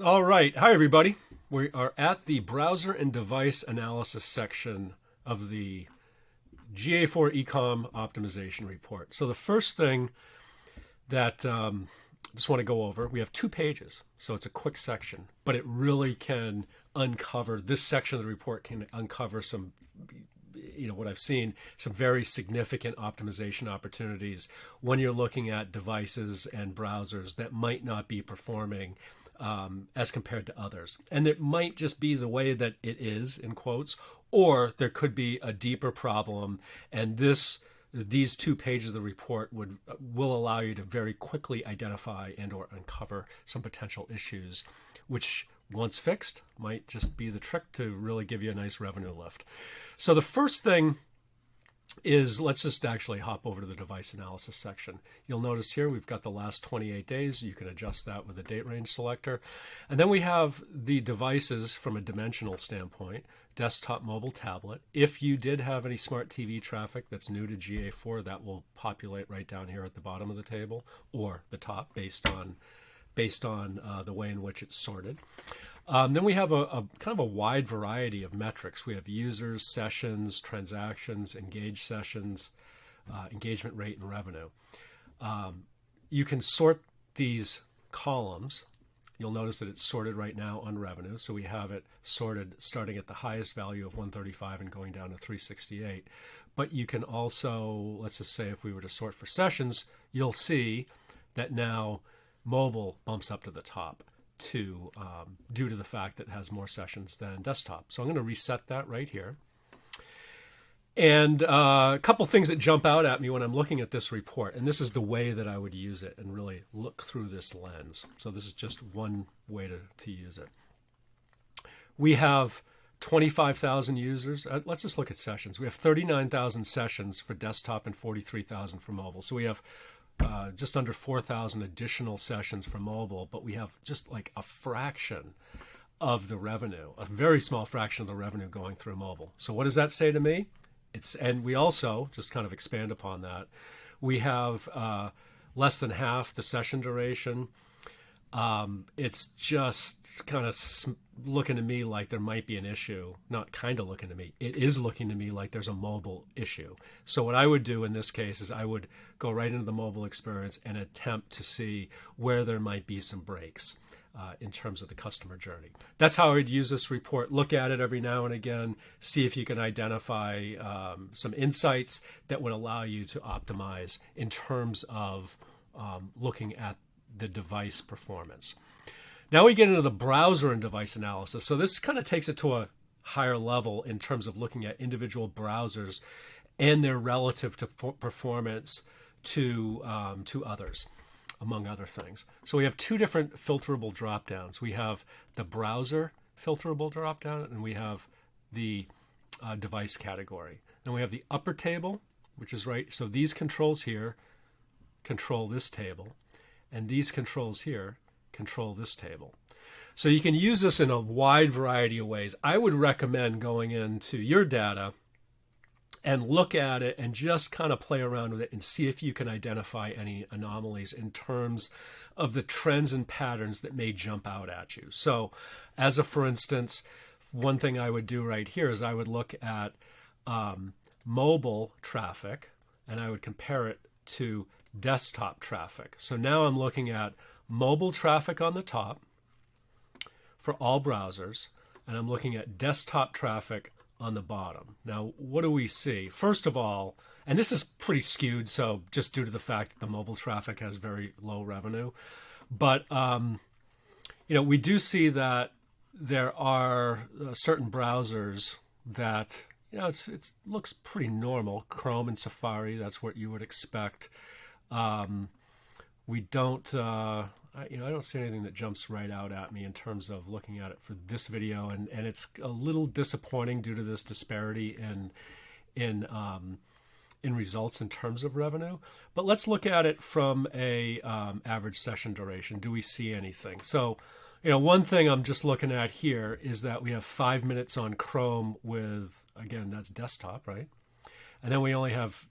All right. Hi, everybody. We are at the browser and device analysis section of the GA4 Ecom Optimization Report. So the first thing that I just want to go over, we have 2 pages, so it's a quick section, but it really can uncover, this section of the report can uncover some, what I've seen, some very significant optimization opportunities when you're looking at devices and browsers that might not be performing as compared to others. And it might just be the way that it is, in quotes, or there could be a deeper problem. And these 2 pages of the report will allow you to very quickly identify and or uncover some potential issues, which once fixed might just be the trick to really give you a nice revenue lift. So the first thing is, let's just actually hop over to the device analysis section. You'll notice here we've got the last 28 days. You can adjust that with the date range selector. And then we have the devices from a dimensional standpoint: desktop, mobile, tablet. If you did have any smart TV traffic that's new to GA4, that will populate right down here at the bottom of the table or the top based on the way in which it's sorted. Then we have a kind of a wide variety of metrics. We have users, sessions, transactions, engaged sessions, engagement rate, and revenue. You can sort these columns. You'll notice that it's sorted right now on revenue. So we have it sorted starting at the highest value of 135 and going down to 368. But you can also, let's just say if we were to sort for sessions, you'll see that now mobile bumps up to the top due to the fact that it has more sessions than desktop. So I'm going to reset that right here. And a couple things that jump out at me when I'm looking at this report, and this is the way that I would use it and really look through this lens. So this is just one way to use it. We have 25,000 users. Let's just look at sessions. We have 39,000 sessions for desktop and 43,000 for mobile. So we have just under 4,000 additional sessions for mobile, but we have just like a fraction of the revenue, a very small fraction of the revenue going through mobile. So what does that say to me? And we also, just kind of expand upon that, we have less than half the session duration. It's just kind of looking to me like there might be an issue. Not kind of looking to me. It is looking to me like there's a mobile issue. So what I would do in this case is I would go right into the mobile experience and attempt to see where there might be some breaks in terms of the customer journey. That's how I would use this report. Look at it every now and again. See if you can identify some insights that would allow you to optimize in terms of looking at the device performance. Now we get into the browser and device analysis. So this kind of takes it to a higher level in terms of looking at individual browsers and their relative to performance to others, among other things. So we have 2 different filterable dropdowns. We have the browser filterable dropdown, and we have the device category. Then we have the upper table, which is right. So these controls here control this table, and these controls here control this table. So you can use this in a wide variety of ways. I would recommend going into your data and look at it and just kind of play around with it and see if you can identify any anomalies in terms of the trends and patterns that may jump out at you. So as a for instance, one thing I would do right here is I would look at mobile traffic and I would compare it to desktop traffic. So now I'm looking at mobile traffic on the top for all browsers, and I'm looking at desktop traffic on the bottom. Now, what do we see? First of all, and this is pretty skewed, so just due to the fact that the mobile traffic has very low revenue, but we do see that there are certain browsers that it looks pretty normal. Chrome and Safari, that's what you would expect. We don't, I don't see anything that jumps right out at me in terms of looking at it for this video, and it's a little disappointing due to this disparity in results in terms of revenue. But let's look at it from a average session duration. Do we see anything? So, one thing I'm just looking at here is that we have 5 minutes on Chrome with, again, that's desktop, right? And then we only have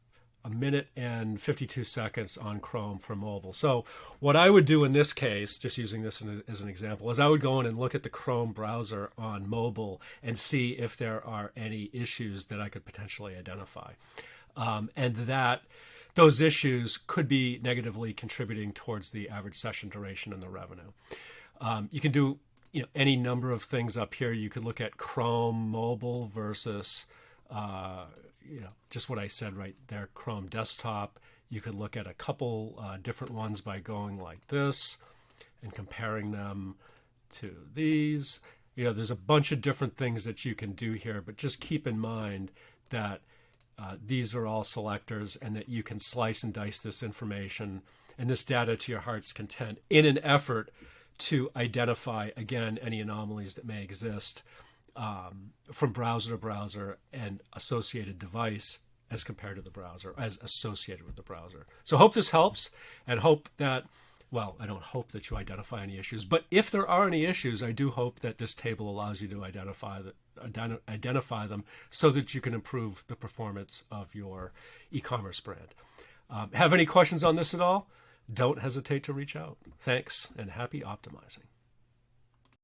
a minute and 52 seconds on Chrome for mobile. So what I would do in this case, just using this as an example, is I would go in and look at the Chrome browser on mobile and see if there are any issues that I could potentially identify. And that those issues could be negatively contributing towards the average session duration and the revenue. You can do any number of things up here. You could look at Chrome mobile versus just what I said right there, Chrome desktop. You could look at a couple different ones by going like this and comparing them to these. There's a bunch of different things that you can do here, but just keep in mind that these are all selectors and that you can slice and dice this information and this data to your heart's content in an effort to identify, again, any anomalies that may exist from browser to browser and associated device as compared to the browser, as associated with the browser. So hope this helps, and hope that, well, I don't hope that you identify any issues, but if there are any issues, I do hope that this table allows you to identify them so that you can improve the performance of your e-commerce brand. Have any questions on this at all? Don't hesitate to reach out. Thanks, and happy optimizing.